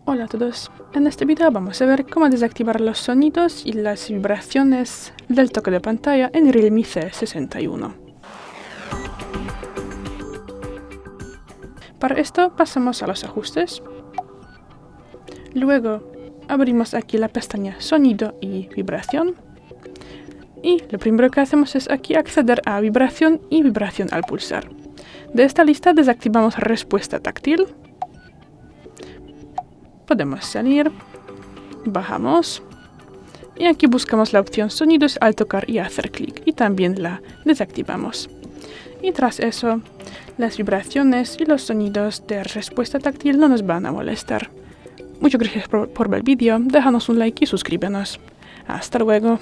Hola a todos, en este video vamos a ver cómo desactivar los sonidos y las vibraciones del toque de pantalla en Realme C61. Para esto pasamos a los ajustes, luego abrimos aquí la pestaña Sonido y Vibración y lo primero que hacemos es aquí acceder a Vibración y Vibración al pulsar. De esta lista desactivamos Respuesta táctil. Podemos salir, bajamos y aquí buscamos la opción Sonidos al tocar y hacer clic y también la desactivamos. Y tras eso, las vibraciones y los sonidos de respuesta táctil no nos van a molestar. Muchas gracias por ver el vídeo, déjanos un like y suscríbenos. Hasta luego.